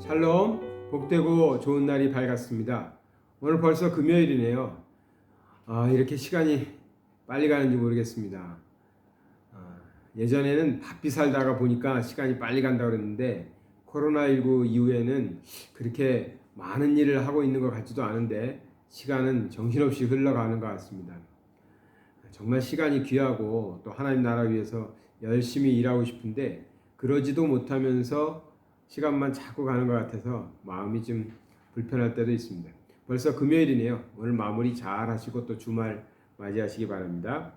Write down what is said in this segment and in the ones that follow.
샬롬, 복되고 좋은 날이 밝았습니다. 오늘 벌써 금요일이네요. 이렇게 시간이 빨리 가는지 모르겠습니다. 예전에는 바삐 살다가 보니까 시간이 빨리 간다고 그랬는데 코로나19 이후에는 그렇게 많은 일을 하고 있는 것 같지도 않은데 시간은 정신없이 흘러가는 것 같습니다. 정말 시간이 귀하고 또 하나님 나라 위해서 열심히 일하고 싶은데 그러지도 못하면서 시간만 자꾸 가는 것 같아서 마음이 좀 불편할 때도 있습니다. 벌써 금요일이네요. 오늘 마무리 잘 하시고 또 주말 맞이하시기 바랍니다.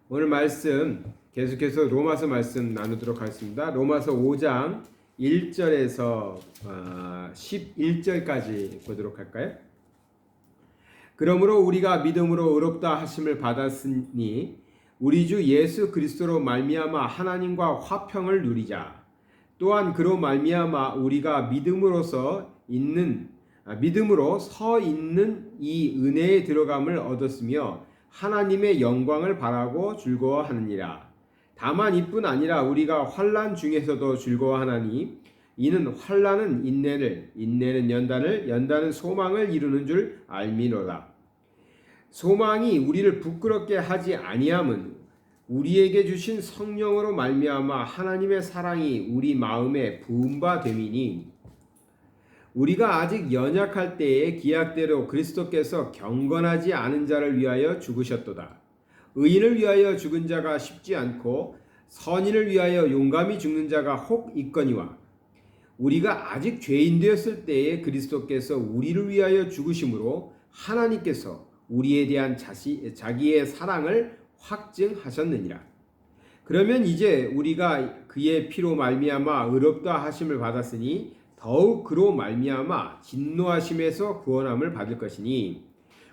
오늘 말씀 계속해서 로마서 말씀 나누도록 하겠습니다. 로마서 5장 1절에서 11절까지 보도록 할까요? 그러므로 우리가 믿음으로 의롭다 하심을 받았으니 우리 주 예수 그리스도로 말미암아 하나님과 화평을 누리자. 또한 그로 말미암아 우리가 믿음으로 서 있는 이 은혜에 들어감을 얻었으며 하나님의 영광을 바라고 즐거워하느니라. 다만 이뿐 아니라 우리가 환난 중에서도 즐거워하나니 이는 환난은 인내를, 인내는 연단을, 연단은 소망을 이루는 줄 알미노라. 소망이 우리를 부끄럽게 하지 아니함은 우리에게 주신 성령으로 말미암아 하나님의 사랑이 우리 마음에 부은 바 됨이니 우리가 아직 연약할 때에 기약대로 그리스도께서 경건하지 않은 자를 위하여 죽으셨도다. 의인을 위하여 죽은 자가 쉽지 않고 선인을 위하여 용감히 죽는 자가 혹 있거니와 우리가 아직 죄인 되었을 때에 그리스도께서 우리를 위하여 죽으심으로 하나님께서 우리에 대한 자기의 사랑을 확증하셨느니라. 그러면 이제 우리가 그의 피로 말미암아 의롭다 하심을 받았으니 더욱 그로 말미암아 진노하심에서 구원함을 받을 것이니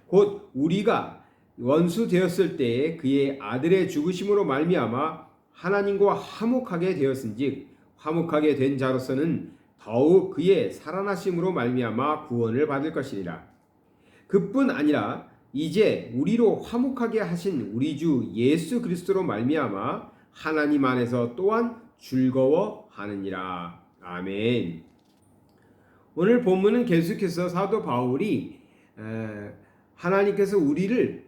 곧 우리가 원수 되었을 때에 그의 아들의 죽으심으로 말미암아 하나님과 화목하게 되었은즉 화목하게 된 자로서는 더욱 그의 살아나심으로 말미암아 구원을 받을 것이니라. 그뿐 아니라 이제 우리로 화목하게 하신 우리 주 예수 그리스도로 말미암아 하나님 안에서 또한 즐거워하느니라. 아멘. 오늘 본문은 계속해서 사도 바울이 하나님께서 우리를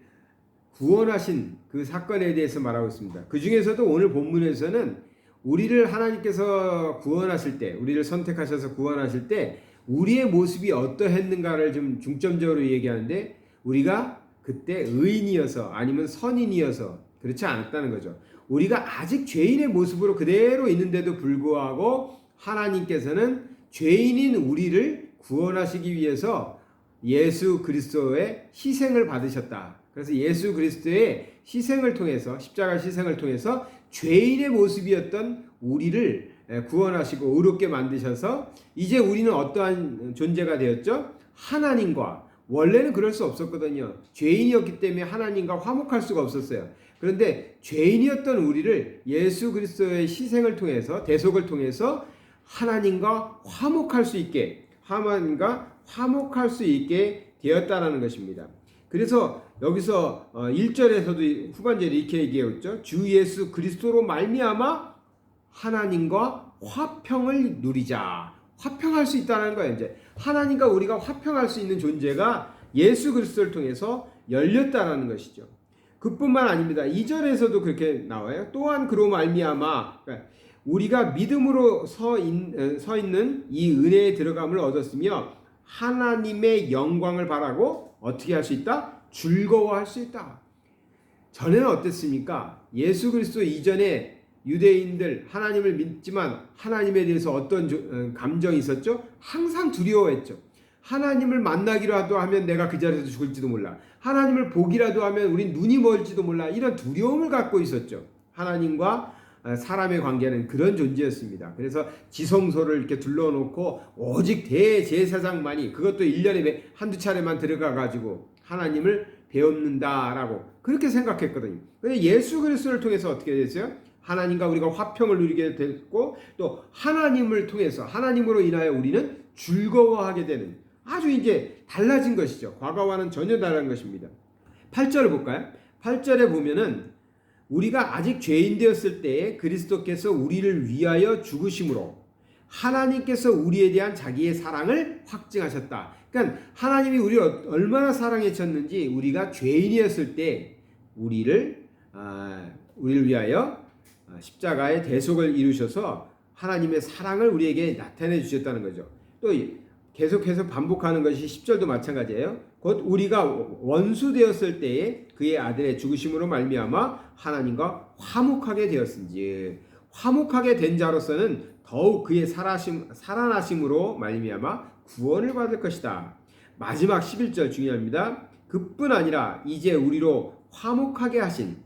구원하신 그 사건에 대해서 말하고 있습니다. 그 중에서도 오늘 본문에서는 우리를 하나님께서 구원하실 때, 우리를 선택하셔서 구원하실 때 우리의 모습이 어떠했는가를 좀 중점적으로 얘기하는데 우리가 그때 의인이어서 아니면 선인이어서 그렇지 않았다는 거죠. 우리가 아직 죄인의 모습으로 그대로 있는데도 불구하고 하나님께서는 죄인인 우리를 구원하시기 위해서 예수 그리스도의 희생을 받으셨다. 그래서 예수 그리스도의 희생을 통해서 십자가 희생을 통해서 죄인의 모습이었던 우리를 구원하시고 의롭게 만드셔서 이제 우리는 어떠한 존재가 되었죠? 하나님과 원래는 그럴 수 없었거든요. 죄인이었기 때문에 하나님과 화목할 수가 없었어요. 그런데 죄인이었던 우리를 예수 그리스도의 희생을 통해서 대속을 통해서 하나님과 화목할 수 있게 되었다라는 것입니다. 그래서 여기서 1절에서도 후반절에 이렇게 얘기했죠. 주 예수 그리스도로 말미암아 하나님과 화평을 누리자. 화평할 수 있다는 거예요. 이제 하나님과 우리가 화평할 수 있는 존재가 예수 그리스도를 통해서 열렸다라는 것이죠. 그뿐만 아닙니다. 2절에서도 그렇게 나와요. 또한 그로 말미암아 우리가 믿음으로 서 있는 이 은혜에 들어감을 얻었으며 하나님의 영광을 바라고 어떻게 할 수 있다? 즐거워할 수 있다. 전에는 어땠습니까? 예수 그리스도 이전에 유대인들 하나님을 믿지만 하나님에 대해서 어떤 감정이 있었죠? 항상 두려워했죠. 하나님을 만나기라도 하면 내가 그 자리에서 죽을지도 몰라. 하나님을 보기라도 하면 우린 눈이 멀지도 몰라. 이런 두려움을 갖고 있었죠. 하나님과 사람의 관계는 그런 존재였습니다. 그래서 지성소를 이렇게 둘러놓고 오직 대제사장만이 그것도 1년에 한두 차례만 들어가가지고 하나님을 배웠는다라고 그렇게 생각했거든요. 그런데 예수 그리스도를 통해서 어떻게 됐어요? 하나님과 우리가 화평을 누리게 됐고 또 하나님을 통해서 하나님으로 인하여 우리는 즐거워하게 되는 아주 이제 달라진 것이죠. 과거와는 전혀 다른 것입니다. 8절을 볼까요? 8절에 보면은 우리가 아직 죄인 되었을 때에 그리스도께서 우리를 위하여 죽으심으로 하나님께서 우리에 대한 자기의 사랑을 확증하셨다. 그러니까 하나님이 우리를 얼마나 사랑하셨는지 우리가 죄인이었을 때 우리를 위하여 십자가의 대속을 이루셔서 하나님의 사랑을 우리에게 나타내 주셨다는 거죠. 또 계속해서 반복하는 것이 10절도 마찬가지예요. 곧 우리가 원수 되었을 때에 그의 아들의 죽으심으로 말미암아 하나님과 화목하게 되었은지, 화목하게 된 자로서는 더욱 그의 살아나심으로 말미암아 구원을 받을 것이다. 마지막 11절 중요합니다. 그뿐 아니라 이제 우리로 화목하게 하신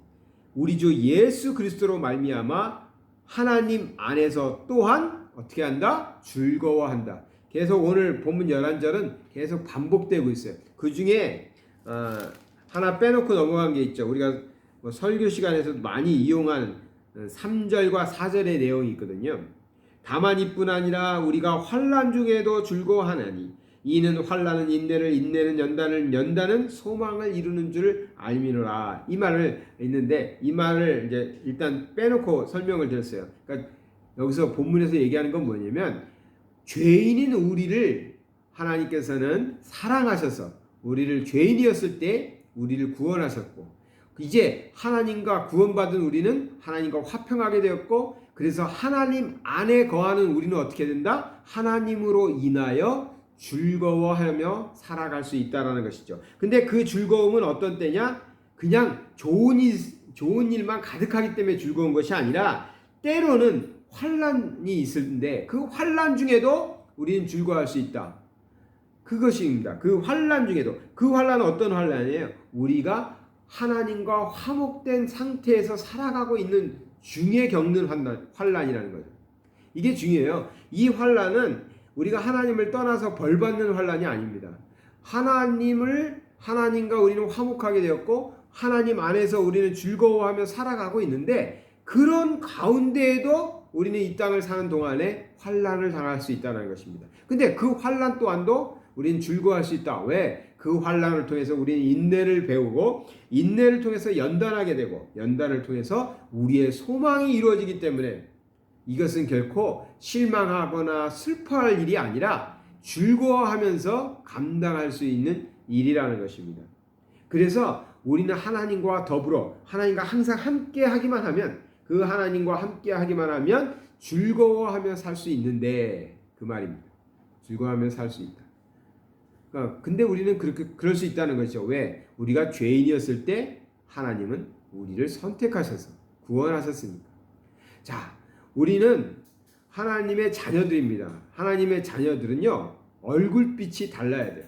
우리 주 예수 그리스도로 말미암아 하나님 안에서 또한 어떻게 한다? 즐거워한다. 계속 오늘 본문 11절은 계속 반복되고 있어요. 그 중에 하나 빼놓고 넘어간 게 있죠. 우리가 설교 시간에서도 많이 이용한 3절과 4절의 내용이 있거든요. 다만 이뿐 아니라 우리가 환난 중에도 즐거워하나니 이는 환난은 인내를, 인내는 연단을, 연단은 소망을 이루는 줄 알미노라. 이 말을 있는데 이 말을 이제 일단 빼놓고 설명을 드렸어요. 그러니까 여기서 본문에서 얘기하는 건 뭐냐면 죄인인 우리를 하나님께서는 사랑하셔서 우리를 죄인이었을 때 우리를 구원하셨고 이제 하나님과 구원받은 우리는 하나님과 화평하게 되었고 그래서 하나님 안에 거하는 우리는 어떻게 된다? 하나님으로 인하여 즐거워하며 살아갈 수 있다는 것이죠. 근데 그 즐거움은 어떤 때냐? 그냥 좋은 일만 가득하기 때문에 즐거운 것이 아니라 때로는 환난이 있는데 그 환난 중에도 우리는 즐거워할 수 있다. 그것입니다. 그 환난 중에도. 그 환난은 어떤 환난이에요? 우리가 하나님과 화목된 상태에서 살아가고 있는 중에 겪는 환난이라는 거죠. 이게 중요해요. 이 환난은 우리가 하나님을 떠나서 벌받는 환난이 아닙니다. 하나님과 우리는 화목하게 되었고 하나님 안에서 우리는 즐거워하며 살아가고 있는데 그런 가운데에도 우리는 이 땅을 사는 동안에 환난을 당할 수 있다는 것입니다. 근데 그 환난 또한도 우리는 즐거워할 수 있다. 왜? 그 환난을 통해서 우리는 인내를 배우고 인내를 통해서 연단하게 되고 연단을 통해서 우리의 소망이 이루어지기 때문에 이것은 결코 실망하거나 슬퍼할 일이 아니라 즐거워하면서 감당할 수 있는 일이라는 것입니다. 그래서 우리는 하나님과 더불어 하나님과 항상 함께 하기만 하면 그 하나님과 함께 하기만 하면 즐거워하며 살 수 있는데 그 말입니다. 즐거워하며 살 수 있다. 근데 우리는 그럴 수 있다는 것이죠. 왜? 우리가 죄인이었을 때 하나님은 우리를 선택하셔서 구원하셨으니까. 자, 우리는 하나님의 자녀들입니다. 하나님의 자녀들은요, 얼굴빛이 달라야 돼요.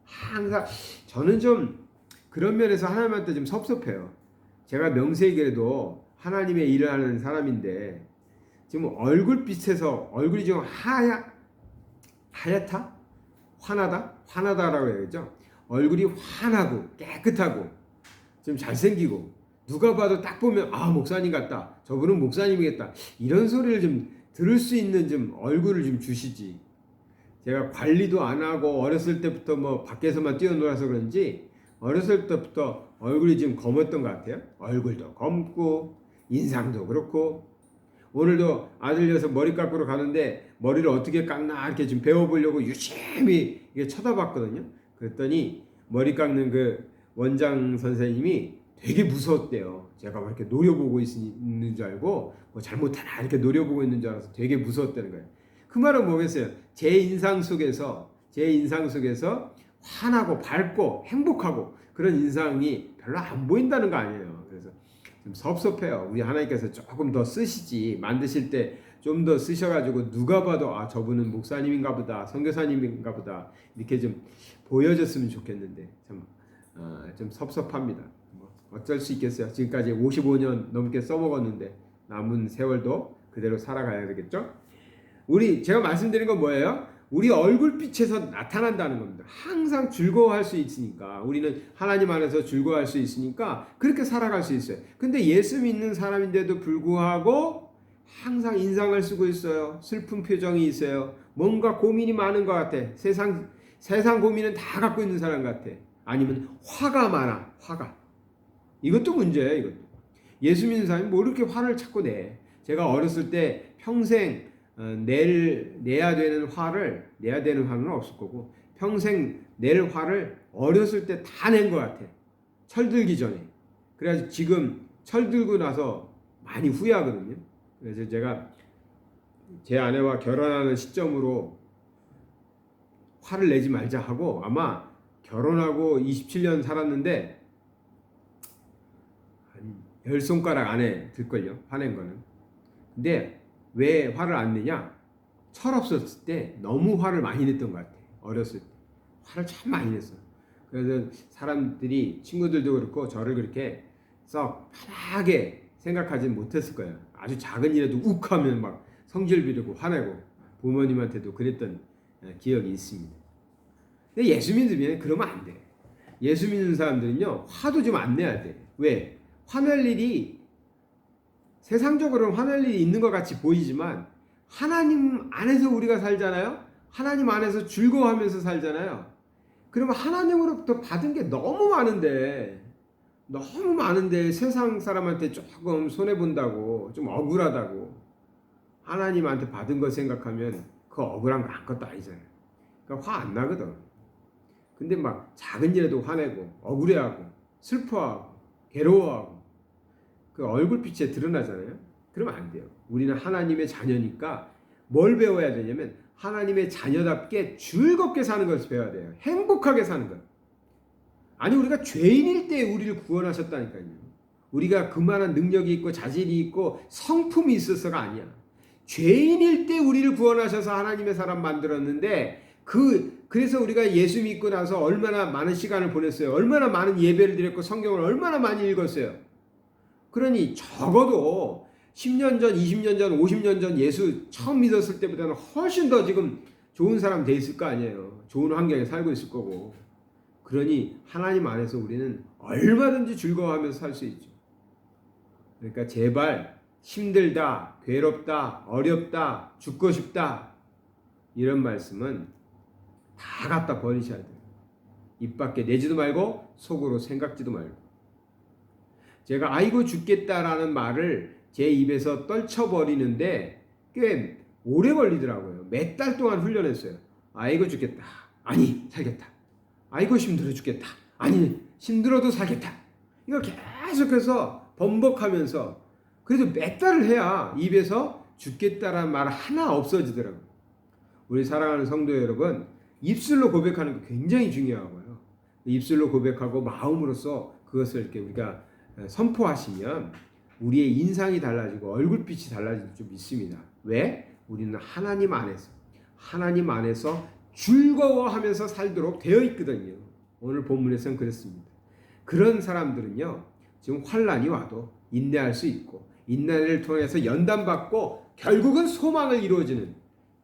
항상, 저는 좀 그런 면에서 하나님한테 좀 섭섭해요. 제가 명세에게도 하나님의 일을 하는 사람인데, 지금 얼굴빛에서, 얼굴이 좀 하얗다? 화나다라고 해야죠. 얼굴이 환하고 깨끗하고 좀 잘생기고 누가 봐도 딱 보면 목사님 같다. 저분은 목사님이겠다. 이런 소리를 좀 들을 수 있는 좀 얼굴을 좀 주시지. 제가 관리도 안 하고 어렸을 때부터 뭐 밖에서만 뛰어놀아서 그런지 어렸을 때부터 얼굴이 좀 검었던 것 같아요. 얼굴도 검고 인상도 그렇고 오늘도 아들 녀석 머리 깎으러 가는데 머리를 어떻게 깎나 이렇게 좀 배워보려고 유심히 이게 쳐다봤거든요. 그랬더니 머리 깎는 그 원장 선생님이 되게 무서웠대요. 제가 막 이렇게 노려보고 있는 줄 알고 뭐 잘못하나 이렇게 노려보고 있는 줄 알아서 되게 무서웠다는 거예요. 그 말은 뭐겠어요? 제 인상 속에서 환하고 밝고 행복하고 그런 인상이 별로 안 보인다는 거 아니에요. 그래서 좀 섭섭해요. 우리 하나님께서 조금 더 쓰시지 만드실 때 좀 더 쓰셔가지고 누가 봐도 저분은 목사님인가 보다 선교사님인가 보다 이렇게 좀 보여줬으면 좋겠는데 좀 섭섭합니다. 어쩔 수 있겠어요. 지금까지 55년 넘게 써먹었는데 남은 세월도 그대로 살아가야 되겠죠. 제가 말씀드린 건 뭐예요? 우리 얼굴빛에서 나타난다는 겁니다. 항상 즐거워할 수 있으니까 우리는 하나님 안에서 즐거워할 수 있으니까 그렇게 살아갈 수 있어요. 근데 예수 믿는 사람인데도 불구하고 항상 인상을 쓰고 있어요. 슬픈 표정이 있어요. 뭔가 고민이 많은 것 같아. 세상 고민은 다 갖고 있는 사람 같아. 아니면 화가 많아. 화가. 이것도 문제예요. 이것도. 예수 믿는 사람이 뭐 이렇게 화를 자꾸 내. 제가 어렸을 때 평생 내야 되는 화는 없을 거고 평생 낼 화를 어렸을 때 다 낸 것 같아. 철들기 전에. 그래서 지금 철들고 나서 많이 후회하거든요. 그래서 제가 제 아내와 결혼하는 시점으로 화를 내지 말자 하고 아마 결혼하고 27년 살았는데 한 10손가락 안에 들걸요. 화낸 거는. 근데 왜 화를 안 내냐? 철없었을 때 너무 화를 많이 냈던 것 같아. 어렸을 때. 화를 참 많이 냈어. 그래서 사람들이 친구들도 그렇고 저를 그렇게 썩 편하게 생각하지는 못했을 거예요. 아주 작은 일에도 욱하면 막 성질 부리고 화내고 부모님한테도 그랬던 기억이 있습니다. 근데 예수 믿으면 그러면 안 돼. 예수 믿는 사람들은요 화도 좀 안 내야 돼. 왜? 화낼 일이 세상적으로는 화낼 일이 있는 것 같이 보이지만 하나님 안에서 우리가 살잖아요. 하나님 안에서 즐거워하면서 살잖아요. 그러면 하나님으로부터 받은 게 너무 많은데 세상 사람한테 조금 손해본다고 좀 억울하다고 하나님한테 받은 거 생각하면 그 억울한 거 아무것도 아니잖아요. 그러니까 화 안 나거든. 근데 막 작은 일에도 화내고 억울해하고 슬퍼하고 괴로워하고 그 얼굴빛에 드러나잖아요. 그러면 안 돼요. 우리는 하나님의 자녀니까 뭘 배워야 되냐면 하나님의 자녀답게 즐겁게 사는 것을 배워야 돼요. 행복하게 사는 것. 아니 우리가 죄인일 때 우리를 구원하셨다니까요. 우리가 그만한 능력이 있고 자질이 있고 성품이 있어서가 아니야. 죄인일 때 우리를 구원하셔서 하나님의 사람 만들었는데 그래서 우리가 예수 믿고 나서 얼마나 많은 시간을 보냈어요. 얼마나 많은 예배를 드렸고 성경을 얼마나 많이 읽었어요. 그러니 적어도 10년 전, 20년 전, 50년 전 예수 처음 믿었을 때보다는 훨씬 더 지금 좋은 사람 돼 있을 거 아니에요. 좋은 환경에 살고 있을 거고. 그러니 하나님 안에서 우리는 얼마든지 즐거워하면서 살 수 있죠. 그러니까 제발 힘들다, 괴롭다, 어렵다, 죽고 싶다 이런 말씀은 다 갖다 버리셔야 돼요. 입 밖에 내지도 말고 속으로 생각지도 말고. 제가 아이고 죽겠다라는 말을 제 입에서 떨쳐버리는데 꽤 오래 걸리더라고요. 몇 달 동안 훈련했어요. 아이고 죽겠다. 아니 살겠다. 아이고 힘들어 죽겠다. 아니 힘들어도 살겠다. 이거 계속해서 번복하면서 그래도 몇 달을 해야 입에서 죽겠다라는 말 하나 없어지더라고요. 우리 사랑하는 성도 여러분, 입술로 고백하는 게 굉장히 중요하고요. 입술로 고백하고 마음으로써 그것을 이렇게 우리가 선포하시면 우리의 인상이 달라지고 얼굴빛이 달라질 줄 믿습니다. 왜? 우리는 하나님 안에서 즐거워하면서 살도록 되어 있거든요. 오늘 본문에서는 그렇습니다. 그런 사람들은요, 지금 환난이 와도 인내할 수 있고 인내를 통해서 연단받고 결국은 소망을 이루어지는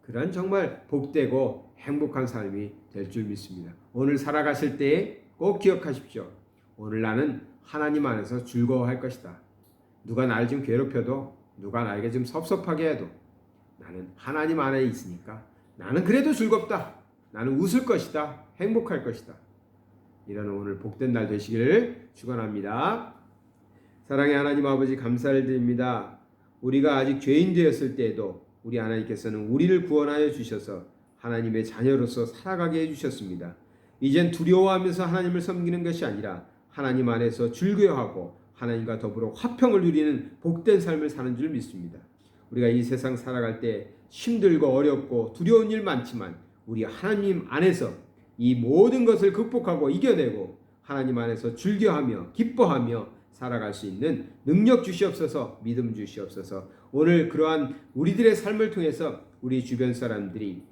그런 정말 복되고 행복한 삶이 될 줄 믿습니다. 오늘 살아가실 때에 꼭 기억하십시오. 오늘 나는 하나님 안에서 즐거워할 것이다. 누가 나를 좀 괴롭혀도 누가 나에게 좀 섭섭하게 해도 나는 하나님 안에 있으니까 나는 그래도 즐겁다. 나는 웃을 것이다. 행복할 것이다. 이런 오늘 복된 날 되시기를 축원합니다. 사랑의 하나님 아버지 감사를 드립니다. 우리가 아직 죄인 되었을 때에도 우리 하나님께서는 우리를 구원하여 주셔서 하나님의 자녀로서 살아가게 해주셨습니다. 이젠 두려워하면서 하나님을 섬기는 것이 아니라 하나님 안에서 즐거워하고 하나님과 더불어 화평을 누리는 복된 삶을 사는 줄 믿습니다. 우리가 이 세상 살아갈 때 힘들고 어렵고 두려운 일 많지만 우리 하나님 안에서 이 모든 것을 극복하고 이겨내고 하나님 안에서 즐겨하며 기뻐하며 살아갈 수 있는 능력 주시옵소서. 믿음 주시옵소서. 오늘 그러한 우리들의 삶을 통해서 우리 주변 사람들이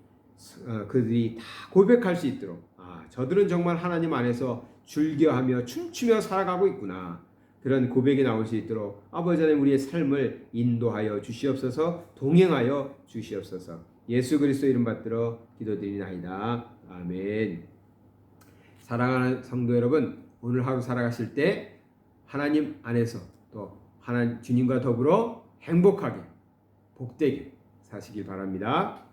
그들이 다 고백할 수 있도록 저들은 정말 하나님 안에서 즐겨하며 춤추며 살아가고 있구나. 그런 고백이 나올 수 있도록 아버지 하나님 우리의 삶을 인도하여 주시옵소서. 동행하여 주시옵소서. 예수 그리스도 이름 받들어 기도드리나이다. 아멘. 사랑하는 성도 여러분, 오늘 하루 살아가실 때 하나님 안에서 또 하나님 주님과 더불어 행복하게 복되게 사시길 바랍니다.